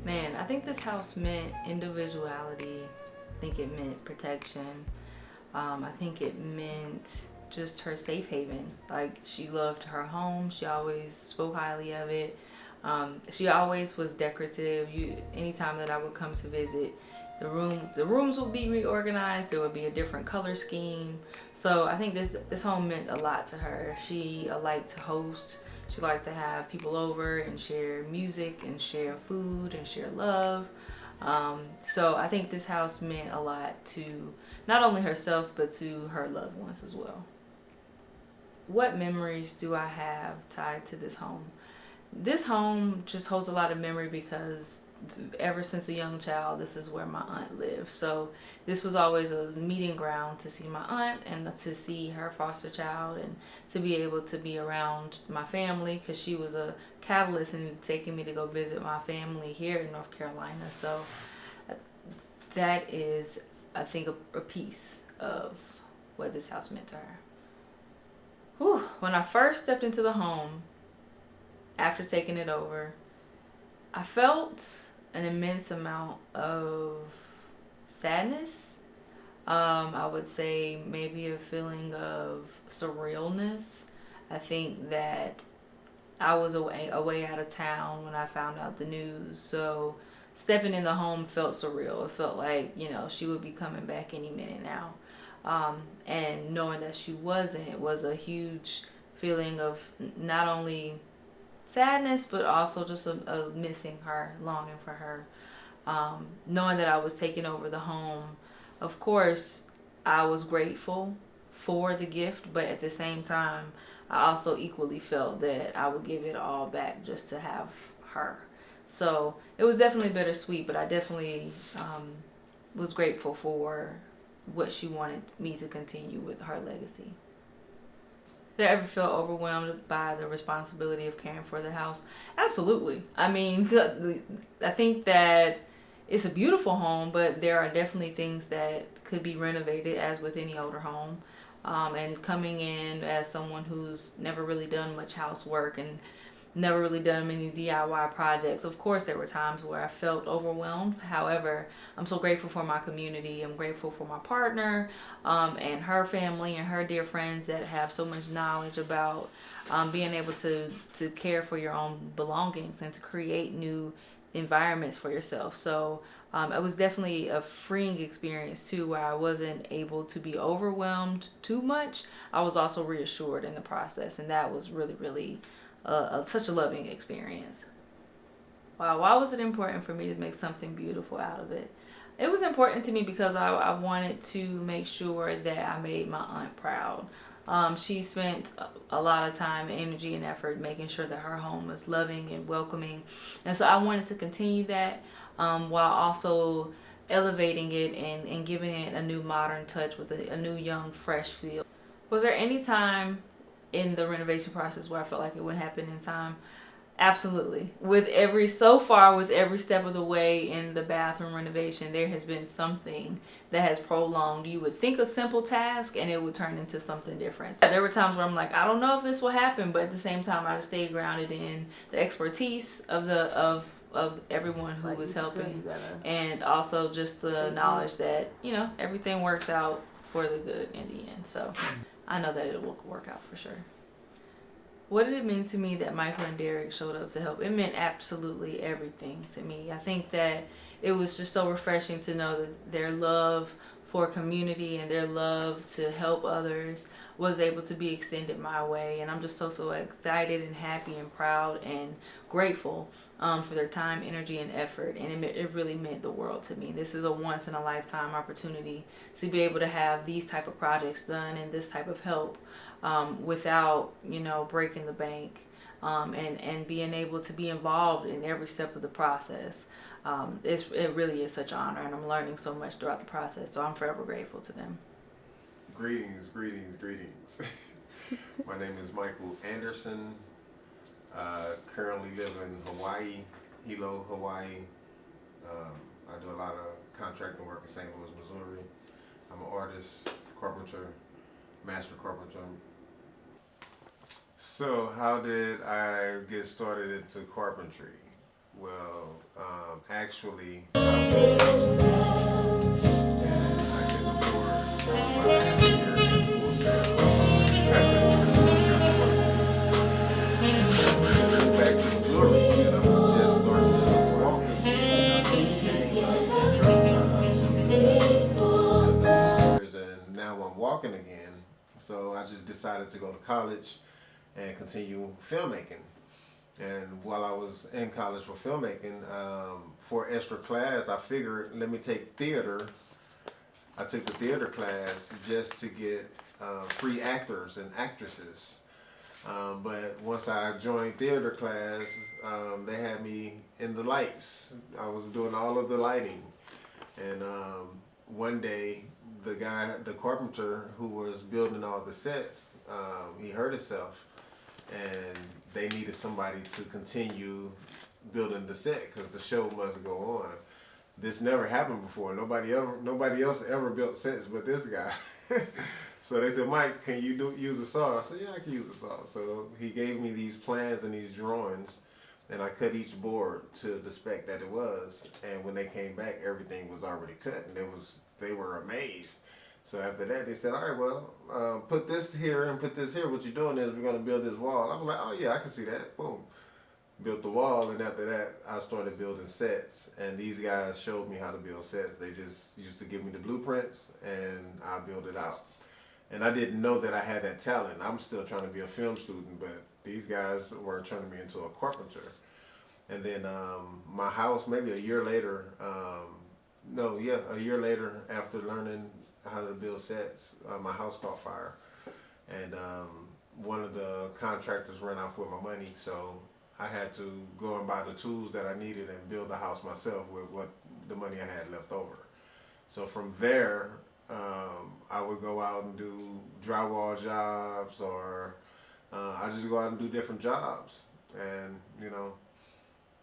Man, I think this house meant individuality. I think it meant protection. I think it meant just her safe haven. Like, she loved her home. She always spoke highly of it. She always was decorative. Anytime that I would come to visit, the rooms would be reorganized. There would be a different color scheme. So I think this home meant a lot to her. She liked to host. She liked to have people over and share music and share food and share love. So I think this house meant a lot to not only herself but to her loved ones as well. What memories do I have tied to this home? This home just holds a lot of memory because ever since a young child, this is where my aunt lived. So this was always a meeting ground to see my aunt and to see her foster child and to be able to be around my family, because she was a catalyst in taking me to go visit my family here in North Carolina. So that is, I think, a piece of what this house meant to her. Whew. When I first stepped into the home, after taking it over, I felt an immense amount of sadness. I would say maybe a feeling of surrealness. I think that I was away out of town when I found out the news. So stepping in the home felt surreal. It felt like, she would be coming back any minute now. And knowing that she wasn't, it was a huge feeling of not only sadness, but also just a missing her, longing for her. Knowing that I was taking over the home, of course, I was grateful for the gift, but at the same time, I also equally felt that I would give it all back just to have her. So it was definitely bittersweet, but I definitely was grateful for what she wanted me to continue with her legacy. Did I ever feel overwhelmed by the responsibility of caring for the house? Absolutely. I mean, I think that it's a beautiful home, but there are definitely things that could be renovated, as with any older home. And coming in as someone who's never really done much housework and never really done many DIY projects, of course there were times where I felt overwhelmed. However, I'm so grateful for my community. I'm grateful for my partner, and her family and her dear friends that have so much knowledge about being able to care for your own belongings and to create new environments for yourself. So it was definitely a freeing experience too, where I wasn't able to be overwhelmed too much. I was also reassured in the process, and that was really, really such a loving experience. Wow, why was it important for me to make something beautiful out of it? It was important to me because I wanted to make sure that I made my aunt proud. She spent a lot of time, energy, and effort making sure that her home was loving and welcoming. And so I wanted to continue that, while also elevating it and giving it a new modern touch with a new, young, fresh feel. Was there any time in the renovation process where I felt like it would happen in time? Absolutely. With every step of the way in the bathroom renovation, there has been something that has prolonged. You would think a simple task and it would turn into something different. So there were times where I'm like, I don't know if this will happen, but at the same time, I stayed grounded in the expertise of everyone who was helping, and also just the knowledge that everything works out for the good in the end. So I know that it will work out for sure. What did it mean to me that Michael and Derek showed up to help? It meant absolutely everything to me. I think that it was just so refreshing to know that their love for community and their love to help others was able to be extended my way. And I'm just so excited and happy and proud and grateful for their time, energy, and effort. And it really meant the world to me. This is a once in a lifetime opportunity to be able to have these type of projects done and this type of help, without breaking the bank, and being able to be involved in every step of the process. It really is such an honor, and I'm learning so much throughout the process, so I'm forever grateful to them. Greetings, greetings, greetings. My name is Michael Anderson. Currently live in Hawaii, Hilo, Hawaii. I do a lot of contracting work in St. Louis, Missouri. I'm an artist, carpenter, master carpenter. So how did I get started into carpentry? Well, actually, I was and I can afford my last year in full sail. Back to Missouri, and I was just starting to walk again. And now I'm walking again. So I just decided to go to college and continue filmmaking. And while I was in college for filmmaking, for extra class, I figured let me take theater. I took the theater class just to get free actors and actresses. But once I joined theater class, they had me in the lights. I was doing all of the lighting. And one day, the carpenter who was building all the sets, he hurt himself, and they needed somebody to continue building the set because the show must go on. This never happened before. Nobody else ever built sets but this guy. So they said, Mike, can you use a saw? I said, yeah, I can use a saw. So he gave me these plans and these drawings, and I cut each board to the spec that it was. And when they came back, everything was already cut, and they were amazed. So after that, they said, all right, well, put this here and put this here. What you're doing is we're going to build this wall. I was like, oh, yeah, I can see that. Boom. Built the wall, and after that, I started building sets. And these guys showed me how to build sets. They just used to give me the blueprints, and I built it out. And I didn't know that I had that talent. I'm still trying to be a film student, but these guys were turning me into a carpenter. And then my house, maybe a year later, a year later after learning how to build sets, my house caught fire. And one of the contractors ran off with my money, so I had to go and buy the tools that I needed and build the house myself with what the money I had left over. So from there, I would go out and do drywall jobs, or I just go out and do different jobs. And,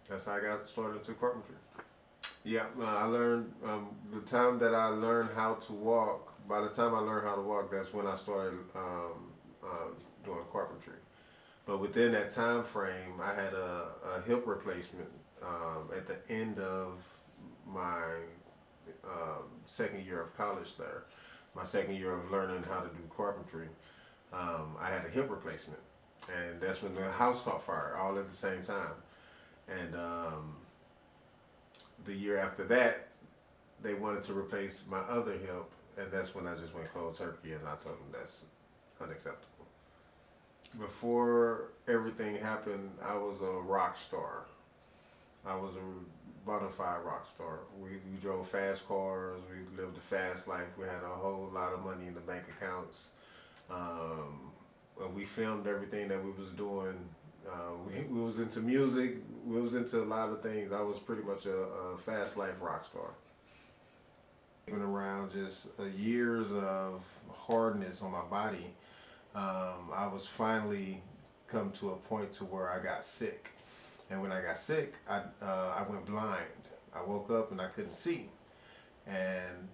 that's how I got started into carpentry. Yeah, I learned, the time that I learned how to walk, by the time I learned how to walk, that's when I started doing carpentry. But within that time frame, I had a hip replacement at the end of my second year of college there. My second year of learning how to do carpentry, I had a hip replacement. And that's when the house caught fire, all at the same time. And the year after that, they wanted to replace my other hip, and that's when I just went cold turkey, and I told them that's unacceptable. Before everything happened, I was a rock star. I was a bona fide rock star. We drove fast cars, we lived a fast life, we had a whole lot of money in the bank accounts. We filmed everything that we was doing. We was into music, we was into a lot of things. I was pretty much a fast life rock star. Been around just years of hardness on my body. I was finally come to a point to where I got sick. And when I got sick, I went blind. I woke up and I couldn't see. And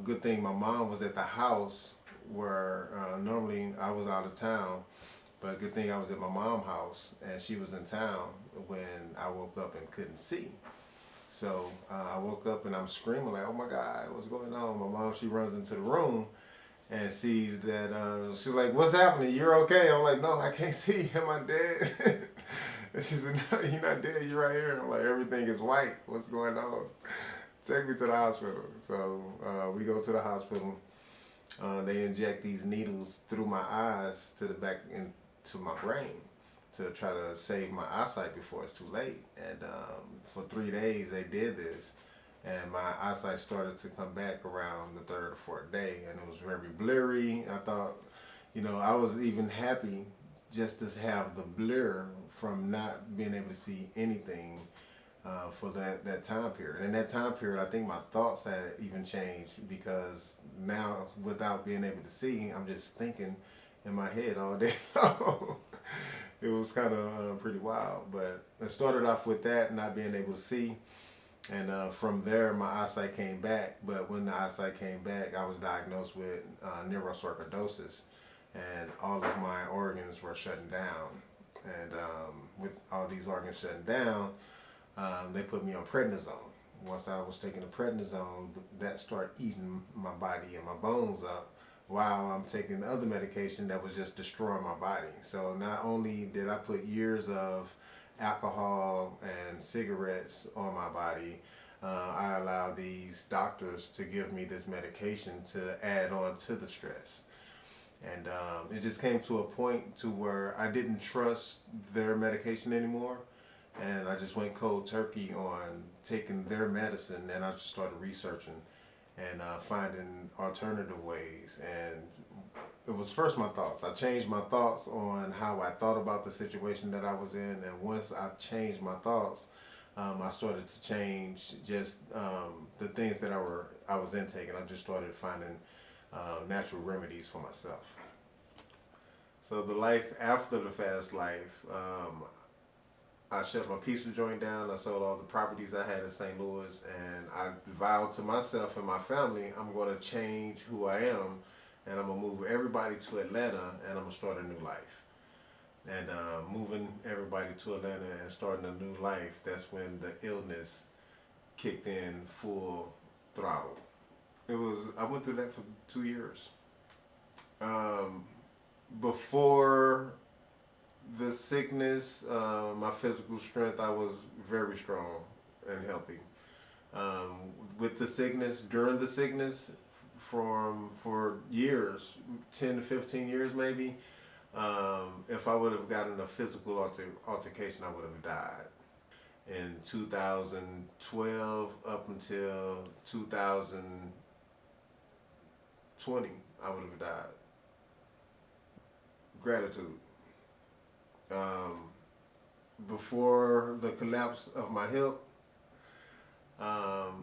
good thing my mom was at the house where normally I was out of town. But good thing I was at my mom's house and she was in town when I woke up and couldn't see. So I woke up and I'm screaming like, oh my God, what's going on? My mom, she runs into the room and sees that, she's like, what's happening? You're okay? I'm like, no, I can't see. Am I dead? And she said, no, you're not dead. You're right here. I'm like, everything is white. What's going on? Take me to the hospital. So we go to the hospital. They inject these needles through my eyes to the back into my brain to try to save my eyesight before it's too late. And for 3 days they did this, and my eyesight started to come back around the third or fourth day, and it was very blurry. I thought, I was even happy just to have the blur from not being able to see anything for that time period. And that time period, I think my thoughts had even changed, because now without being able to see, I'm just thinking in my head all day long. It was kind of pretty wild, but it started off with that, not being able to see, and from there my eyesight came back. But when the eyesight came back, I was diagnosed with neurosarcoidosis, and all of my organs were shutting down. And with all these organs shutting down, they put me on prednisone. Once I was taking the prednisone, that started eating my body and my bones up, while I'm taking the other medication that was just destroying my body. So not only did I put years of alcohol and cigarettes on my body, I allowed these doctors to give me this medication to add on to the stress. And it just came to a point to where I didn't trust their medication anymore. And I just went cold turkey on taking their medicine, and I just started researching and finding alternative ways. And it was first my thoughts. I changed my thoughts on how I thought about the situation that I was in, and once I changed my thoughts, I started to change just the things that I was intaking. I just started finding natural remedies for myself. So the life after the fast life, I shut my pizza joint down. I sold all the properties I had in St. Louis, and I vowed to myself and my family, I'm going to change who I am, and I'm going to move everybody to Atlanta, and I'm going to start a new life. And moving everybody to Atlanta and starting a new life, that's when the illness kicked in full throttle. I went through that for 2 years. Before the sickness, my physical strength, I was very strong and healthy. With the sickness, during the sickness, for years, 10 to 15 years maybe, if I would have gotten a physical altercation, I would have died. In 2012 up until 2020, I would have died. Gratitude. Before the collapse of my hip,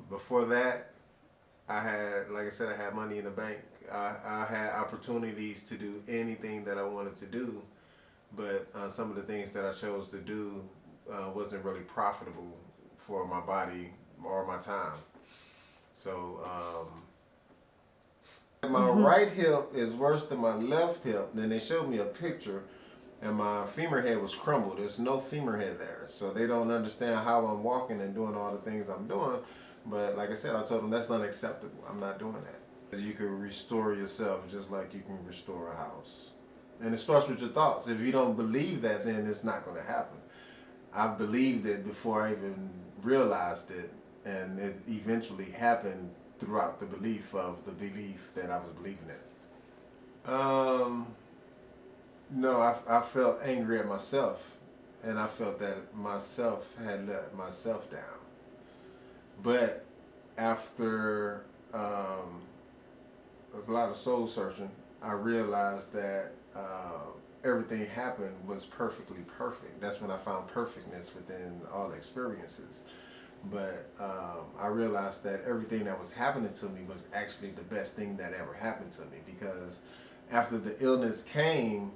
before that, I had, like I said, I had money in the bank. I had opportunities to do anything that I wanted to do, but some of the things that I chose to do wasn't really profitable for my body or my time. So my right hip is worse than my left hip. Then they showed me a picture, and my femur head was crumbled. There's no femur head there. So they don't understand how I'm walking and doing all the things I'm doing. But like I said, I told them that's unacceptable. I'm not doing that. You can restore yourself just like you can restore a house. And it starts with your thoughts. If you don't believe that, then it's not going to happen. I believed it before I even realized it. And it eventually happened throughout the belief that I was believing it. No, I felt angry at myself, and I felt that myself had let myself down. But after a lot of soul searching, I realized that everything happened was perfectly perfect. That's when I found perfectness within all experiences. But I realized that everything that was happening to me was actually the best thing that ever happened to me, because after the illness came,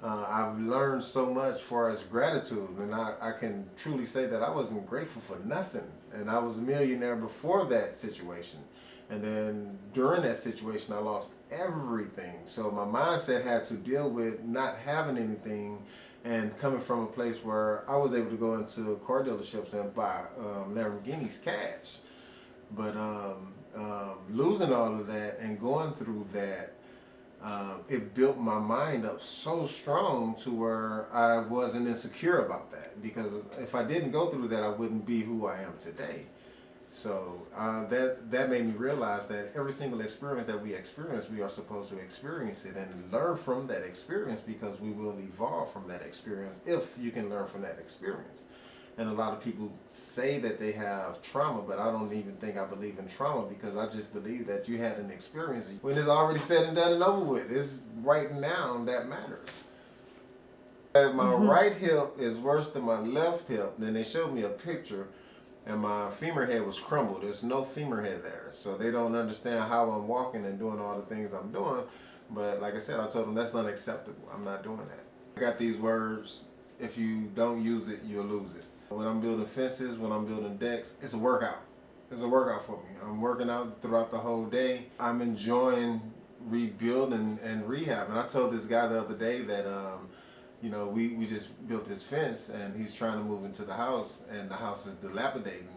I've learned so much for as gratitude, and I can truly say that I wasn't grateful for nothing. And I was a millionaire before that situation. And then during that situation, I lost everything. So my mindset had to deal with not having anything, and coming from a place where I was able to go into car dealerships and buy Lamborghinis cash. But losing all of that and going through that, it built my mind up so strong to where I wasn't insecure about that. Because if I didn't go through that, I wouldn't be who I am today. So that made me realize that every single experience that we experience, we are supposed to experience it and learn from that experience, because we will evolve from that experience if you can learn from that experience. And a lot of people say that they have trauma, but I don't even think I believe in trauma, because I just believe that you had an experience. When it's already said and done and over with, it's right now that matters. My right hip is worse than my left hip. Then they showed me a picture, and my femur head was crumbled. There's no femur head there. So they don't understand how I'm walking and doing all the things I'm doing. But like I said, I told them that's unacceptable. I'm not doing that. I got these words: if you don't use it, you'll lose it. When I'm building fences, when I'm building decks, it's a workout. It's a workout for me. I'm working out throughout the whole day. I'm enjoying rebuilding and rehab. And I told this guy the other day that you know, we just built this fence, and he's trying to move into the house, and the house is dilapidating.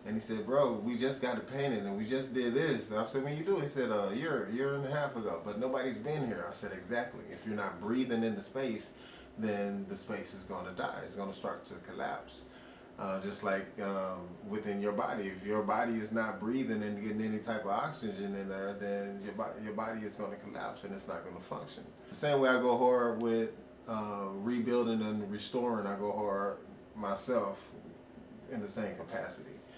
And he said, bro, we just got it painted, and we just did this. And I said, when you do? He said, a year and a half ago, but nobody's been here. I said, exactly. If you're not breathing in the space, then the space is going to die. It's going to start to collapse. Just like within your body. If your body is not breathing and getting any type of oxygen in there, then your body is going to collapse, and it's not going to function. The same way I go hard with rebuilding and restoring, I go hard myself in the same capacity.